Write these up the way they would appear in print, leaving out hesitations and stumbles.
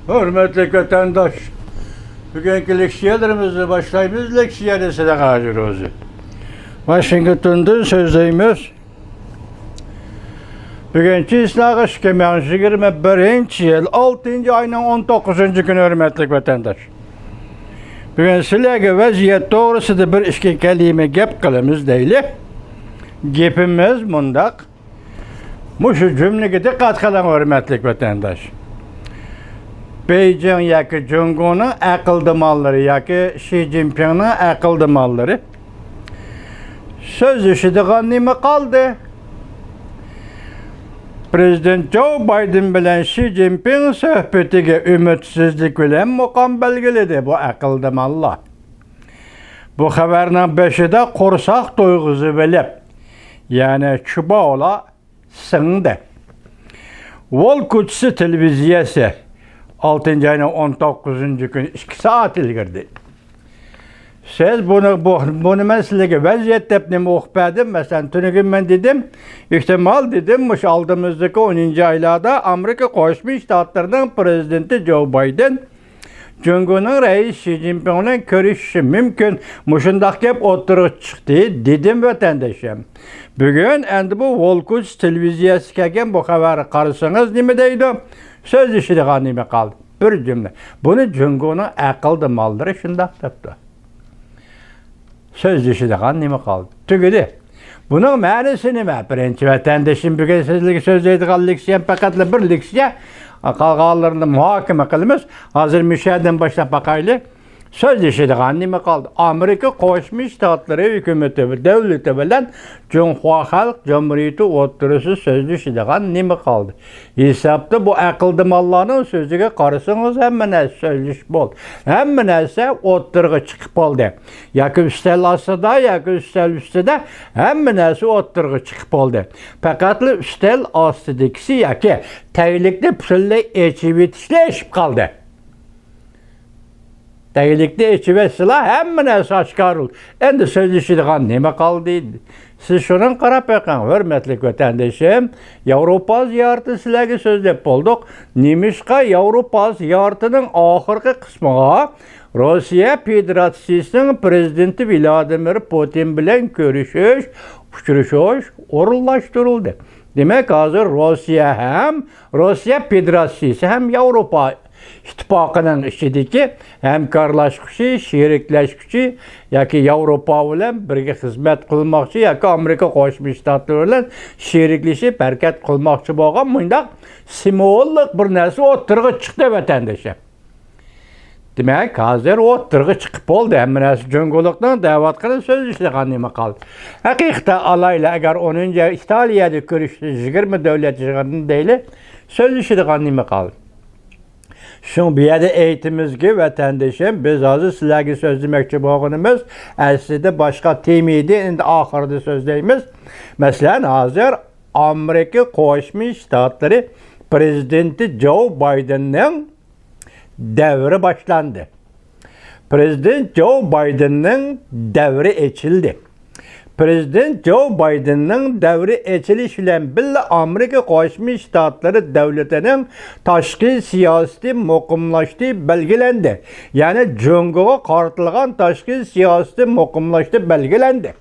Hürmetli vatandaş, bugünkü leksiyalarımızı başlayımız leksiyadesi de Gazi Rozi. Washington'dan sözleyimiz. Bugünkü İslam Şikemen 21. yıl 6. ayının 19. günü hürmetli vatandaş. Bugün sizlerge vaziyet doğrusuda bir iki kelime gep kılımız değil. Gepimiz mundak. Muşu cümlege dikkat kılan hürmetli vatandaş. Beijing yaki Jungo'nun akıllı malları yaki Xi Jinping'in akıllı malları. Söz işidiğen nime kaldı? Prezident Joe Biden bilen Xi Jinping söhbetiga ümitsizlik bilen muqam belgiledi bu akıllı mallar. Bu haberinin beşide korsak duygusu bilip, yani çuba ola sığındı. Wall Kutsi televiziyası 6. ayının 19. gün 2 saat ilgirdi. Siz bunu meselege vaziyet tepnimi okupadım. Mesela tünügün ben dedim, ihtimal dedim, aldığımızdaki 10. aylarda Amerika Koşmuş Ştatlarının prezidenti Joe Biden, Cumhurbaşkanı reis Xi Jinping'le görüşü mümkün. Muşundak hep oturup çıktı dedim vatandaşım. Bugün endi bu Volkuç televiziyası kegen bu haberi karısınız nime deydi? Söz işidiğen nime kaldı. Bir cümle. Bunu Cumhurbaşkanı akıllı malları şundak tuttu. Söz işidiğen nime kaldı. Tügüdü. Bunun manası nime? Birinci vatandaşım bugün sizlere söz ediğen leksiyen fakatla bir leksiye kalgalarını muhakeme kılımız. Hazır müşaheden başla bakaylı. Söz işidiğen nime kaldı? Amerika Koşmuş Ştatları hükümeti ve devleti bilen Cumhuriyet Halk Cumhuriyeti oturusu söz işidiğen nime kaldı? Hesapta bu akıllı mallarının sözüge karısınız hemen söz bol. Hemen ise oturuğa çıkıp oldu. Yakı üstel asıda, yakı üstel üstede hemen ise oturuğa çıkıp oldu. Fakat üstel asıdakisi yakı teylikli püsülle eşip kaldı. Değilikte içi ve silah hemen saçkarıl. Endi söz işidiğen nime kaldı? Siz şunun qarap bakın, hürmetli vatandaşım. Avrupa ziyareti sizlerge sözlep olduk. Nimişka Avrupa ziyaretinin ahırkı kısmına Rusya Federasyası'nın prezidenti Vladimir Putin bilen görüşüş, orunlaştırıldı. Demek hazır Rusya Federasyası hem Avrupa İttifakının içindeki hemkarlaşkışı, şerikleşkışı, yaki Avrupa bilen birge hizmet kılmakçı, yaki Amerika Koşmuş Ştatları bilen şerikleşip hareket kılmakçı bolgan mındak simvollik bir narsa oturuğa çıktı vatandaşa. Demek hazır oturuğa çıkıp oldu. Hem narsa cöngoluktan davat kılın söz işleğen nime kaldı. Hakikaten alayla eğer 10. İtalya'da görüştü 20 devlet çıkardın değil, söz işleğen nime kaldı. Şun bir yerde eğitimimizki vatandaşım, biz hazır sizlerge sözlemekçi boğunumuz, aslında başka temiydi, indi ahırda sözleyimiz. Mesela hazır Amerika Koşmuş Ştatları prezidenti Joe Biden'ın devri başlandı. Prezident Joe Biden'ın devri açıldı. Prezident Joe Biden'ın devri açılış bilen billa Amerika Koşmuş Ştatları devletinin taşkı siyaseti muqimlaştığı belgilendi. Yani Cumhur'a kartılgan taşkı siyaseti muqimlaştığı belgilendi.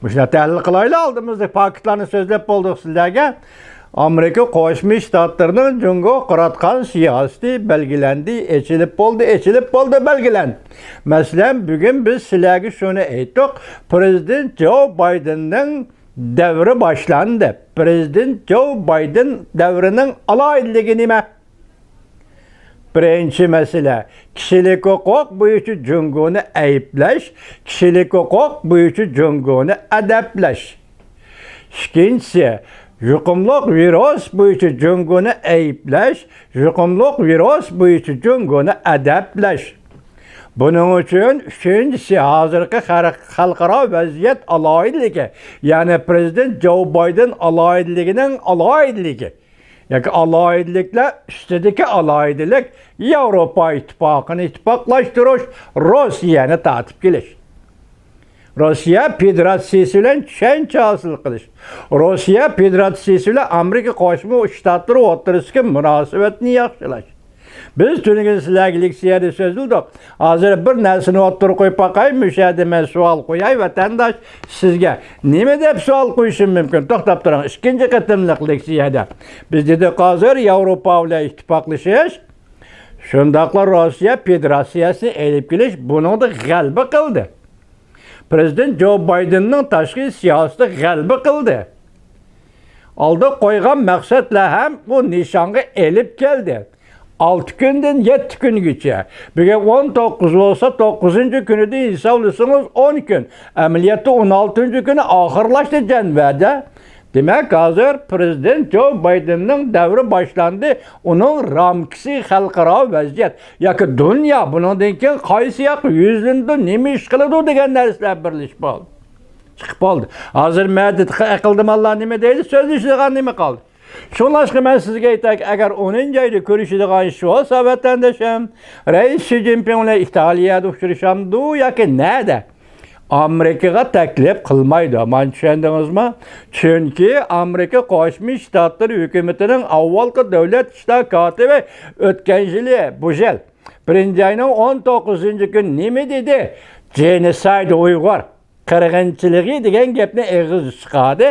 Bu şuna təhlil qılayla aldığımızda paketlerini sözlep olduk sizlerge. Amerika Koşmuş Ştatlarının Cumhur'a qaratqan siyaseti belgilendi, açılıp oldu belgilendi. Mesela bugün biz sizlerge şunu ettik. Prezident Joe Biden'ın devri başlandı. Prezident Joe Biden devrinin alaydılığı nime? Birinci mesele, kişilik hukuk boyucu Cumhur'unu ayıplaş, kişilik hukuk boyucu Cumhur'unu adapleş. İkincisi, yuqumluq virus boyucu Cumhur'unu ayıplaş, yuqumluq virus boyucu Cumhur'unu adapleş. Bunun için üçüncüsü hazırki halkara vaziyet alaydılığı. Yani Prezident Joe Biden alaydılığının alaydılığı. Yani alaydılıkla üstedeki alaydılık Avrupa İttifakı'nı ittifaklaştırış, Rusya'nı tatip geliş. Rusya Federasyası ile çençe hasıl kılış. Rusya Federasyası ile Amerika Koşmuş Ştatları oturuşki münasebetini yaxşılaş. Biz tünügün sizlerge leksiyada sözüldük. Hazır bir narsani o'ttirib qo'yib bakayım, müşahede men sual qo'yay vatandaş sizge. Nima deb sual qo'yishim mumkin? To'xtab turing. Ikkinchi qatimliq leksiyada biz dedik hozir Yevropa bilan ittifoqlashish, shundaqla Rossiya Federatsiyasini elib kelish buningda g'alaba qildi. Prezident Joe Bidenning tashqi siyosati g'alaba qildi. Aldı qo'ygan maqsadlar ham bu nishonga elib keldi. 6 günden 7 güngacha. Bugün 19 olsa 9. günüde hesaplasınız 10 gün. Ameliyatı 16. günü ahırlaştı canvada. Demek hazır Prezident Joe Biden'ın devri başlandı. Onun ramkisi xalqaro vaziyat. Yoki dünya bundan keyin qaysi yoq yuzlanda nima ish qiladi degan narsalar birlashib qoldi. Chiqib qoldi. Hozir madid aqldimallar nima deydi? So'zlashadigan nima qoldi? Şunlaşkı ben sizge aytay, eğer 10. ayda görüşüdüğün şu olsa vatandaşım, Reis Xi Jinping'le İtalya'da uçuruşamdı ya ki nerede? Amerika'ya teklif kılmaydı. Aman düşündünüz mü? Çünkü Amerika Koşmuş Ştatları hükümetinin avvalki devlet işler katibi ötkenciliği bu yıl. 1. ayının 19. gün nemi dedi? Genocide Uygur. Kırgınçılığı degen gepni eğiz çıkardı.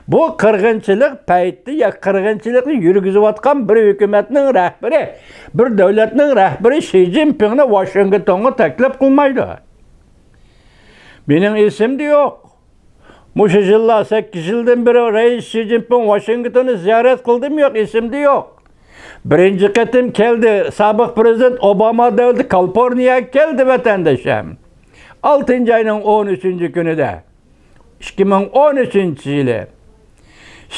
Bu kırgınçılık paytı ya kırgınçılıkı yürgüzüp atkan bir hükümetinin rehberi, bir devletinin rehberi Xi Jinping'e Washington'a teklif kılmaydı. Benim isim de yok. Muşu yıllar 8 yıldan beri Reis Xi Jinping Washington'u ziyaret kıldım yok, isim de yok. Birinci katım geldi, sabık prezident Obama devleti Kaliforniya'ya geldi vatandaşım. 6. ayının 13. günü de 2013 yılı.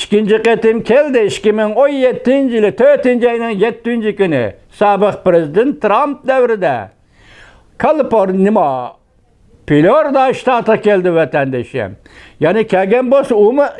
İkinci katım geldi 2017 yılı 4. ayının 7. günü sabık prezident Trump devrinde Kaliforniya Florida ştata geldi vatandaşım. Yani kelgen boz umma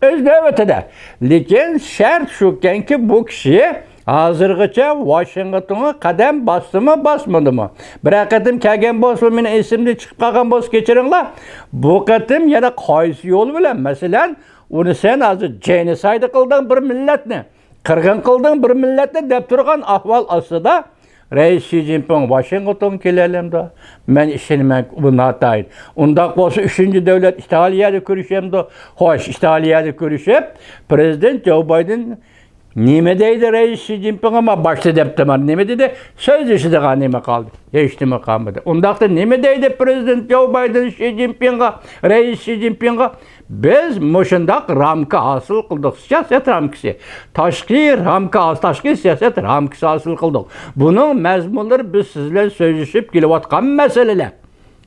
öz devletinde. Lekin şart şuken ki bu kişi hazırgıça Washington'a kadem bastı mı basmadı mı? Bir akatim kelgen boz benim isimde çıkıp kalkan boz geçirinler. Bu katim yana qaysi yol bilen mesela onu sen hazır genocide kıldın bir milletini, kırgın kıldın bir milletini dep turgan ahval aslında Reis Xi Jinping Washington kelelim de ben işinime bunu atayın. Ondan olsa 3. devlet İtalya'da görüşeyim de hoş İtalya'da görüşüp Prezident Joe Biden nime deydi Reis Xi Jinping ama başta deptemar nime dedi sözleşi de nime kaldı. Hiç nime kalmadı. Ondan da nime deydi Prezident Joe Biden Xi Jinping'e Reis Xi Jinping'e biz muşundak ramka hasıl kıldık. Siyaset ramkisi. Taşkı ramka, taşkı siyaset ramkisi hasıl kıldık. Bunun mezmunları biz sizlerle sözleşip gelivatkan meseleler.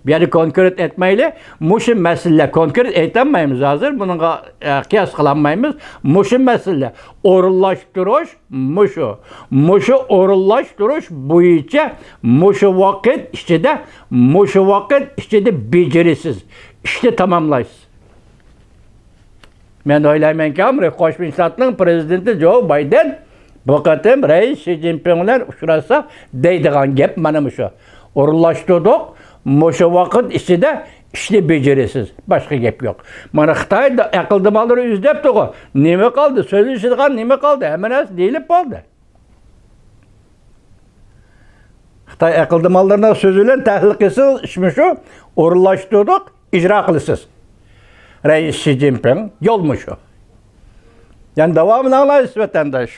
Yani konkret etmeyle muşun mesele konkret etemeyiz hazır. Bununla kıyas kılamayız. Muşun mesele orullaştırış muşu. Muşu orullaştırış bu içe muşu vakit becerisiz. İşte tamamlayız. Ben oylayman ki Amerika Koşmuş Ştatlarının prezidenti Joe Biden bu katım Reis Xi Jinping'ler uçurasa deydiğen gep mana şu. Orullaştırdık. Muşu vakit işte becerisiz. Başka gep yok. Mana Xitay da akıldamaları üzdepti o. Nime kaldı? Sözleşilen nime kaldı? Hemen az deyilip kaldı. Xitay akıldamalarına sözülen tehlikesi işmişi orullaştırdık, icra kılısız. Reis Xi Jinping yolmuş o. Yani devamını anlayız vatandaş.